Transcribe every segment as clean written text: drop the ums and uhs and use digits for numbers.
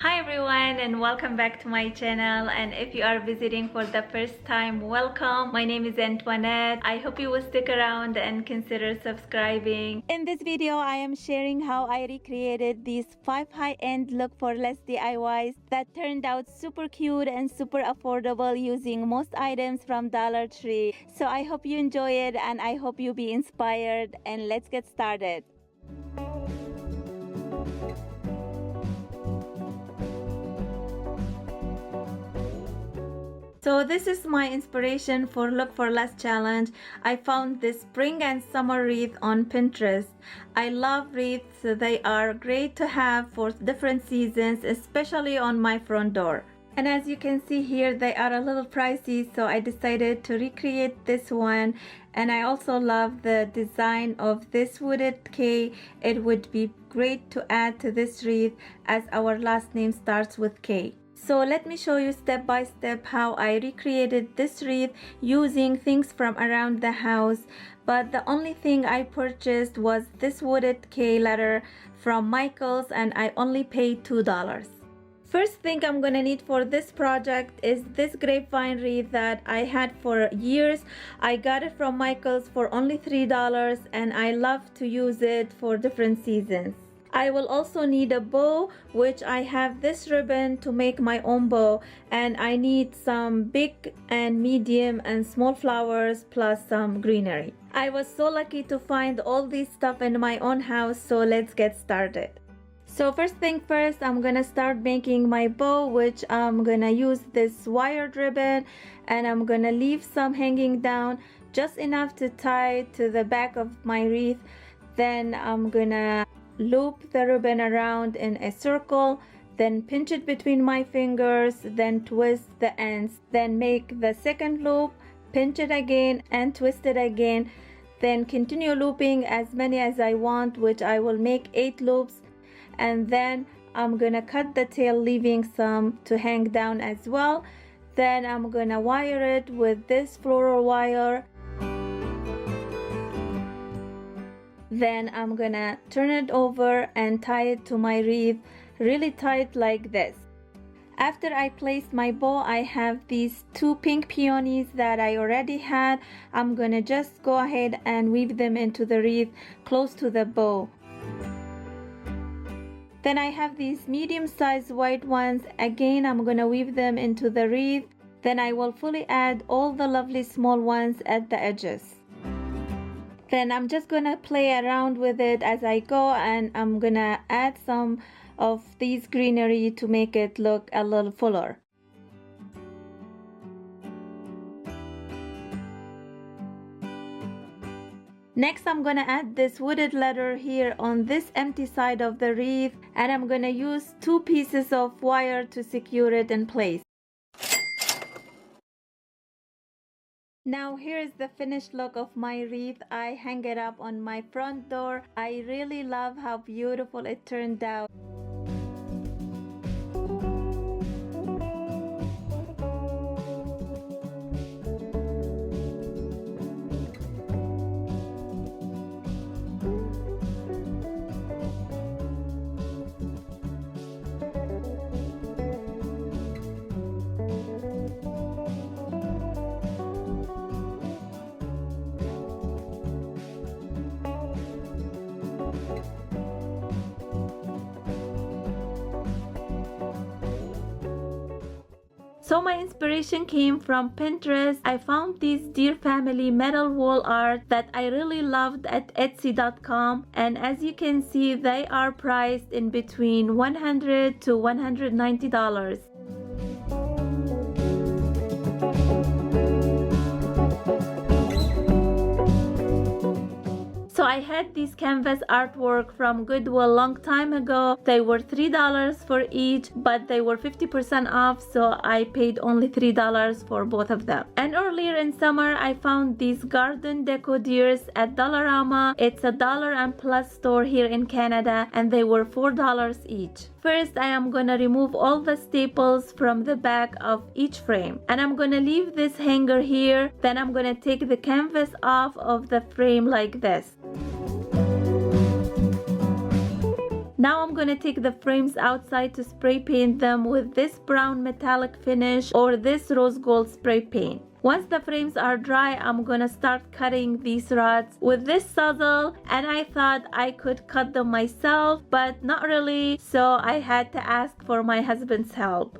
Hi everyone and welcome back to my channel, and if you are visiting for the first time, welcome. My name is Antoinette. I hope you will stick around and consider subscribing. In this video I am sharing how I recreated these 5 high-end look for less DIYs that turned out super cute and super affordable using most items from Dollar Tree. So I hope you enjoy it and I hope you be inspired, and let's get started. So this is my inspiration for Look for Less challenge. I found this spring and summer wreath on Pinterest. I love wreaths. They are great to have for different seasons, especially on my front door. And as you can see here, they are a little pricey, so I decided to recreate this one. And I also love the design of this wooded K. It would be great to add to this wreath as our last name starts with K. So let me show you step by step how I recreated this wreath using things from around the house. But the only thing I purchased was this wooded K letter from Michaels, and I only paid $2. First thing I'm gonna need for this project is this grapevine wreath that I had for years. I got it from Michaels for only $3 and I love to use it for different seasons. I will also need a bow, which I have this ribbon to make my own bow, and I need some big and medium and small flowers plus some greenery. I was so lucky to find all this stuff in my own house, so let's get started. So first thing first, I'm gonna start making my bow, which I'm gonna use this wired ribbon, and I'm gonna leave some hanging down, just enough to tie to the back of my wreath. Then I'm gonna loop the ribbon around in a circle, then pinch it between my fingers, then twist the ends, then make the second loop, pinch it again and twist it again, then continue looping as many as I want, which I will make 8 loops, and then I'm gonna cut the tail, leaving some to hang down as well. Then I'm gonna wire it with this floral wire. Then I'm gonna turn it over and tie it to my wreath really tight like this. After I place my bow, I have these 2 pink peonies that I already had. I'm gonna just go ahead and weave them into the wreath close to the bow. Then I have these medium-sized white ones. Again, I'm gonna weave them into the wreath. Then I will fully add all the lovely small ones at the edges. Then I'm just gonna play around with it as I go, and I'm gonna add some of these greenery to make it look a little fuller. Next, I'm gonna add this wooded letter here on this empty side of the wreath, and I'm gonna use 2 pieces of wire to secure it in place. Now here's the finished look of my wreath. I hang it up on my front door. I really love how beautiful it turned out. So my inspiration came from Pinterest. I found these Dear Family metal wall art that I really loved at Etsy.com, and as you can see, they are priced in between $100 to $190. So I had these canvas artwork from Goodwill long time ago. They were $3 for each, but they were 50% off, so I paid only $3 for both of them. And earlier in summer, I found these garden deco deers at Dollarama. It's a $1 and plus store here in Canada, and they were $4 each. First, I am gonna remove all the staples from the back of each frame, and I'm gonna leave this hanger here. Then I'm gonna take the canvas off of the frame like this. Now I'm gonna take the frames outside to spray paint them with this brown metallic finish or this rose gold spray paint. Once the frames are dry, I'm gonna start cutting these rods with this sawzall, and I thought I could cut them myself, but not really, so I had to ask for my husband's help.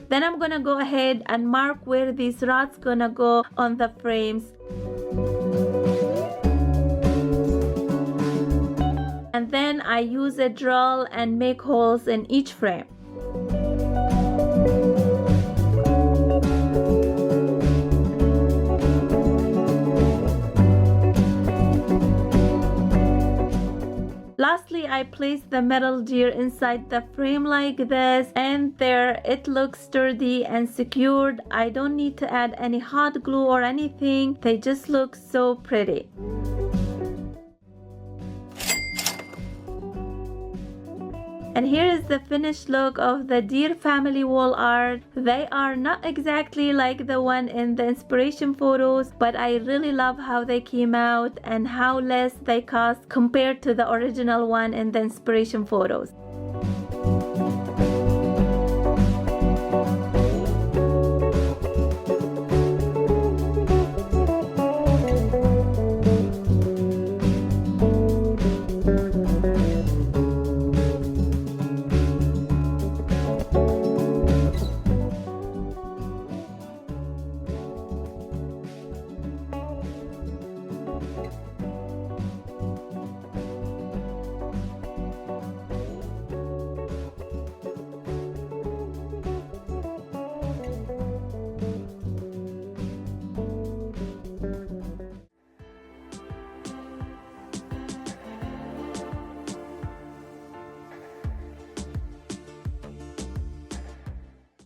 Then I'm gonna go ahead and mark where these rods gonna go on the frames. And then I use a drill and make holes in each frame. Lastly, I place the metal deer inside the frame like this, and there it looks sturdy and secured. I don't need to add any hot glue or anything. They just look so pretty. And here is the finished look of the deer family wall art. They are not exactly like the one in the inspiration photos, but I really love how they came out and how less they cost compared to the original one in the inspiration photos.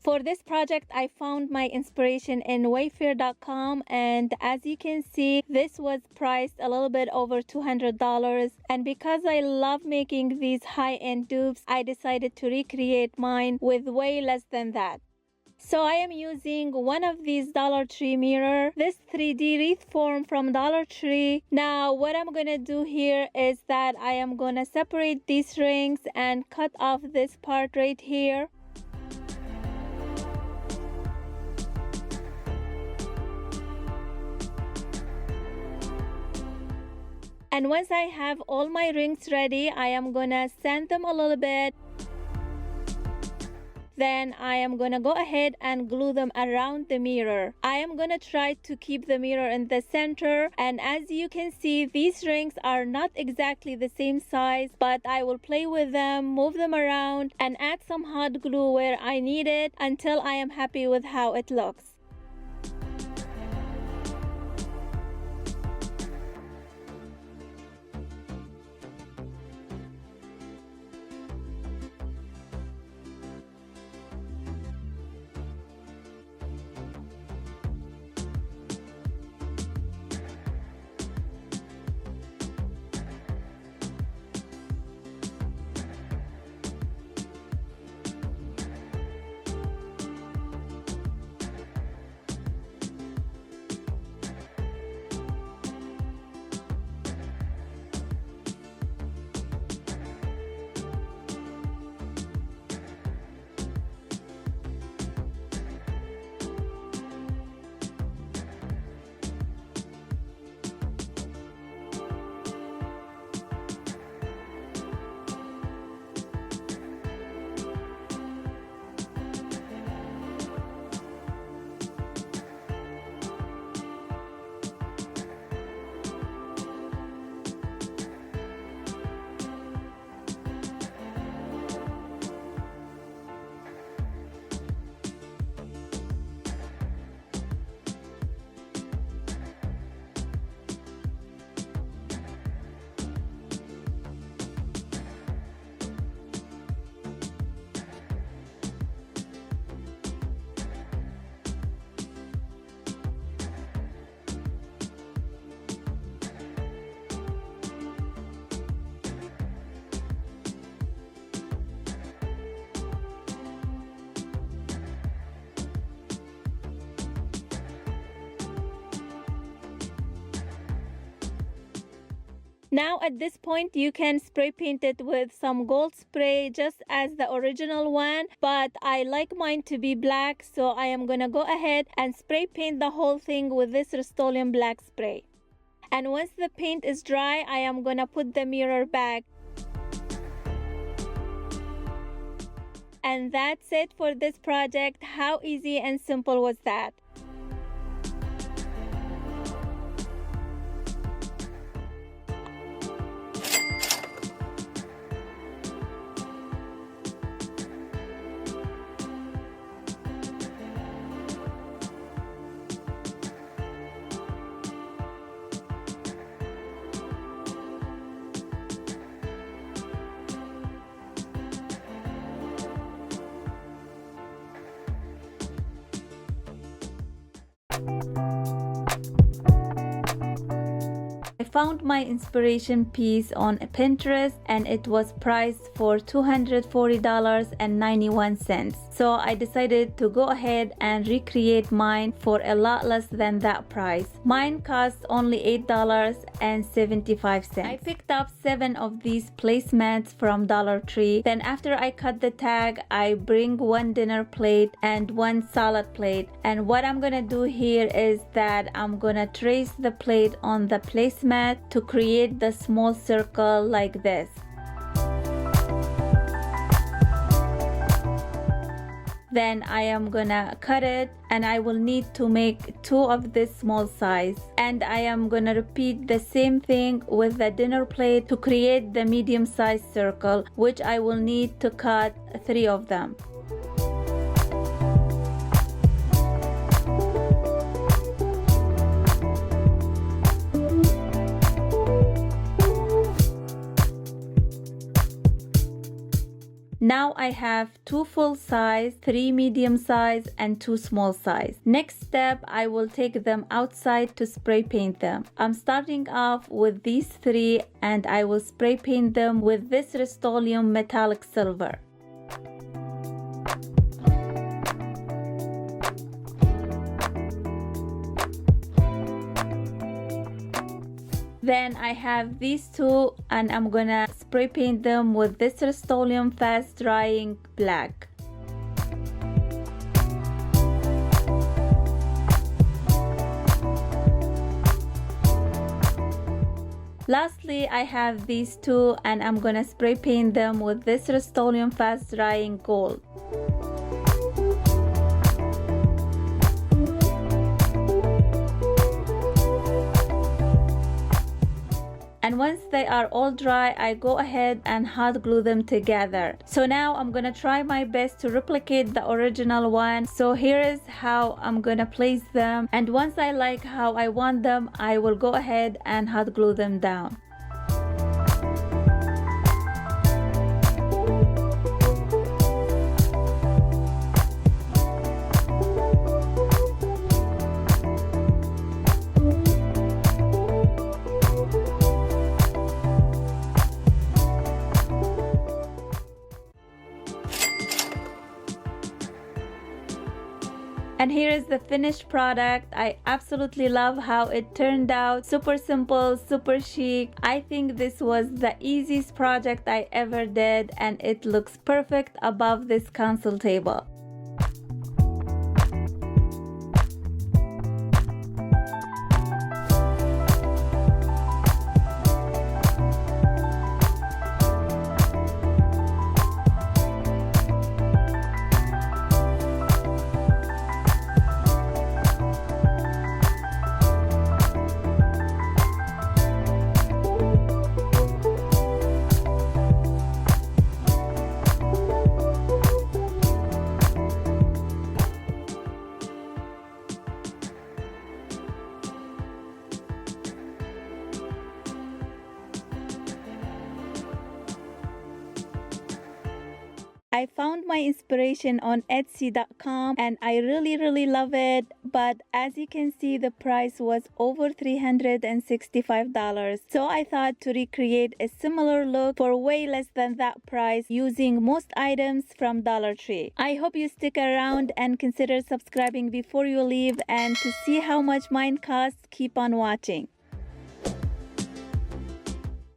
For this project, I found my inspiration in Wayfair.com, and as you can see, this was priced a little bit over $200. And because I love making these high-end dupes, I decided to recreate mine with way less than that. So I am using one of these Dollar Tree mirror, this 3D wreath form from Dollar Tree. Now what I'm gonna do here is that I am gonna separate these rings and cut off this part right here. And once I have all my rings ready, I am gonna sand them a little bit. Then I am gonna go ahead and glue them around the mirror. I am gonna try to keep the mirror in the center, and as you can see, these rings are not exactly the same size, but I will play with them, move them around, and add some hot glue where I need it until I am happy with how it looks. Now at this point you can spray paint it with some gold spray just as the original one, but I like mine to be black, so I am gonna go ahead and spray paint the whole thing with this Rust-Oleum black spray. And once the paint is dry, I am gonna put the mirror back. And that's it for this project. How easy and simple was that? I found my inspiration piece on Pinterest and it was priced for $240.91. So I decided to go ahead and recreate mine for a lot less than that price. Mine cost only $8.75. I picked up 7 of these placemats from Dollar Tree. Then after I cut the tag, I bring 1 dinner plate and 1 salad plate. And what I'm gonna do here is that I'm gonna trace the plate on the placemat to create the small circle like this. Then I am gonna cut it, and I will need to make 2 of this small size. And I am gonna repeat the same thing with the dinner plate to create the medium sized circle, which I will need to cut 3 of them. Now I have 2 full size, 3 medium size, and 2 small size. Next step, I will take them outside to spray paint them. I'm starting off with these 3 and I will spray paint them with this Rust-Oleum metallic silver. Then I have these 2 and I'm gonna spray paint them with this Rust-Oleum fast drying black. Lastly, I have these 2 and I'm gonna spray paint them with this Rust-Oleum fast drying gold. And once they are all dry, I go ahead and hot glue them together. So now I'm gonna try my best to replicate the original one. So here is how I'm gonna place them. And once I like how I want them, I will go ahead and hot glue them down. And here is the finished product. I absolutely love how it turned out. Super simple, super chic. I think this was the easiest project I ever did, and it looks perfect above this console table. I found my inspiration on Etsy.com and I really love it, but as you can see the price was over $365. So I thought to recreate a similar look for way less than that price using most items from Dollar Tree. I hope you stick around and consider subscribing before you leave, and to see how much mine costs, keep on watching.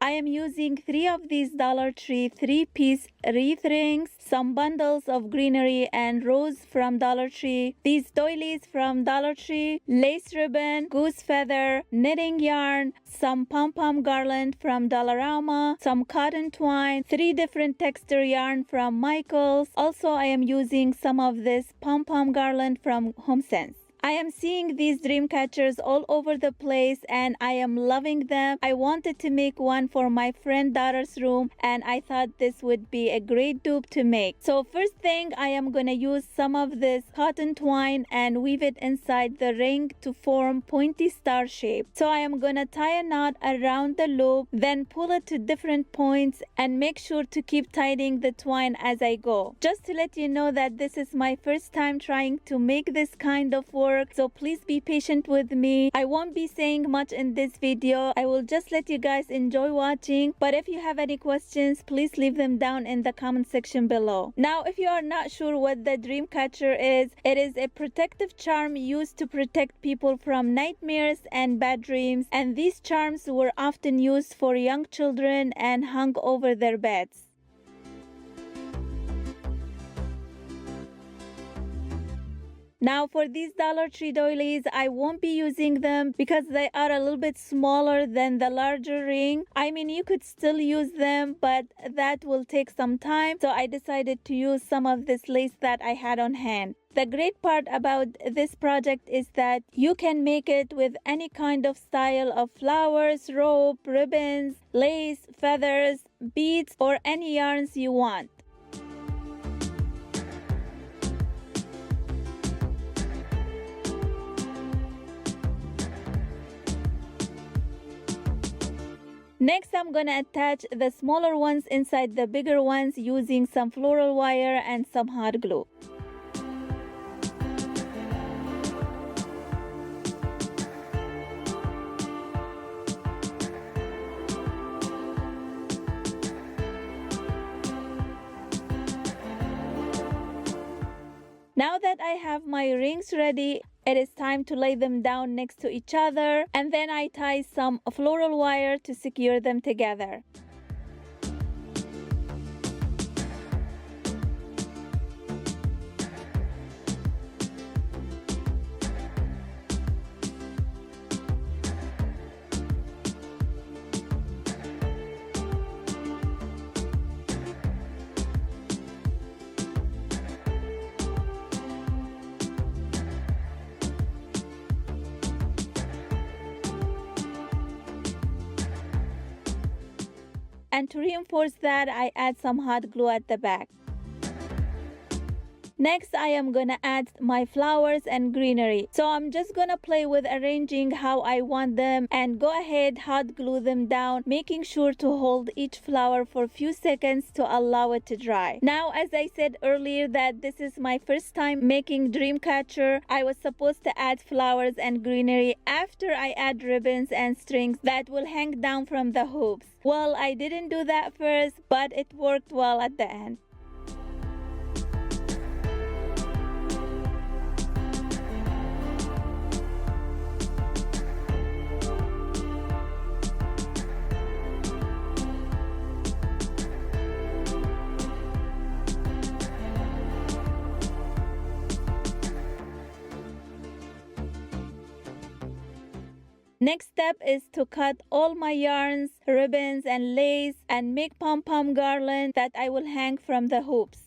I am using 3 of these Dollar Tree 3-piece wreath rings, some bundles of greenery and rose from Dollar Tree, these doilies from Dollar Tree, lace ribbon, goose feather, knitting yarn, some pom-pom garland from Dollarama, some cotton twine, 3 different texture yarn from Michaels. Also, I am using some of this pom-pom garland from HomeSense. I am seeing these dream catchers all over the place and I am loving them. I wanted to make one for my friend's daughter's room and I thought this would be a great dupe to make. So first thing, I am gonna use some of this cotton twine and weave it inside the ring to form pointy star shape. So I am gonna tie a knot around the loop, then pull it to different points and make sure to keep tightening the twine as I go. Just to let you know that this is my first time trying to make this kind of work, so please be patient with me. I won't be saying much in this video. I will just let you guys enjoy watching, but if you have any questions, please leave them down in the comment section below. Now, if you are not sure what the dream catcher is, it is a protective charm used to protect people from nightmares and bad dreams, and these charms were often used for young children and hung over their beds. Now for these Dollar Tree doilies, I won't be using them because they are a little bit smaller than the larger ring. I mean, you could still use them, but that will take some time. So I decided to use some of this lace that I had on hand. The great part about this project is that you can make it with any kind of style of flowers, rope, ribbons, lace, feathers, beads, or any yarns you want. Next, I'm gonna attach the smaller ones inside the bigger ones using some floral wire and some hot glue. Now that I have my rings ready, it is time to lay them down next to each other, and then I tie some floral wire to secure them together. And to reinforce that, I add some hot glue at the back. Next, I am gonna add my flowers and greenery. So I'm just gonna play with arranging how I want them and go ahead, hot glue them down, making sure to hold each flower for a few seconds to allow it to dry. Now, as I said earlier that this is my first time making dream catcher, I was supposed to add flowers and greenery after I add ribbons and strings that will hang down from the hoops. Well, I didn't do that first, but it worked well at the end. Next step is to cut all my yarns, ribbons, and lace and make pom-pom garland that I will hang from the hoops.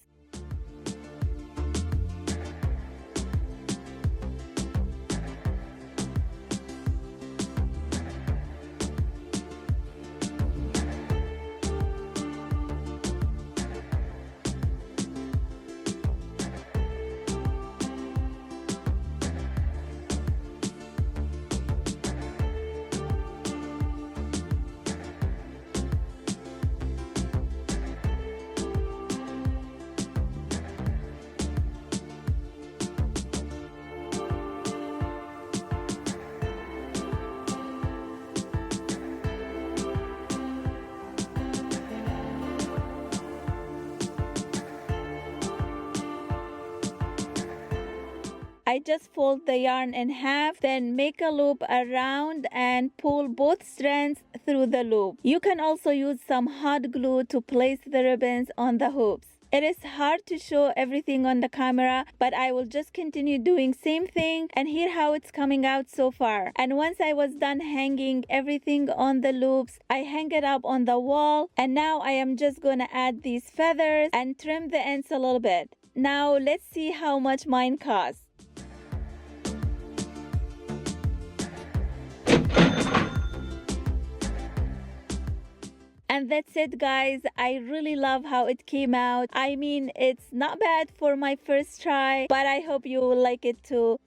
I just fold the yarn in half, then make a loop around and pull both strands through the loop. You can also use some hot glue to place the ribbons on the hoops. It is hard to show everything on the camera, but I will just continue doing same thing and hear how it's coming out so far. And once I was done hanging everything on the loops, I hang it up on the wall, and now I am just gonna add these feathers and trim the ends a little bit. Now let's see how much mine costs. And that's it, guys. I really love how it came out. I mean, it's not bad for my first try, but I hope you will like it too.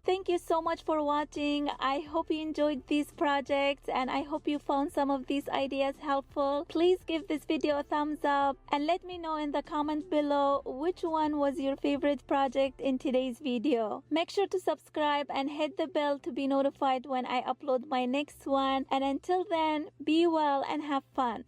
Thank you so much for watching. I hope you enjoyed these projects and I hope you found some of these ideas helpful. Please give this video a thumbs up and let me know in the comment below which one was your favorite project in today's video. Make sure to subscribe and hit the bell to be notified when I upload my next one. And until then, be well and have fun.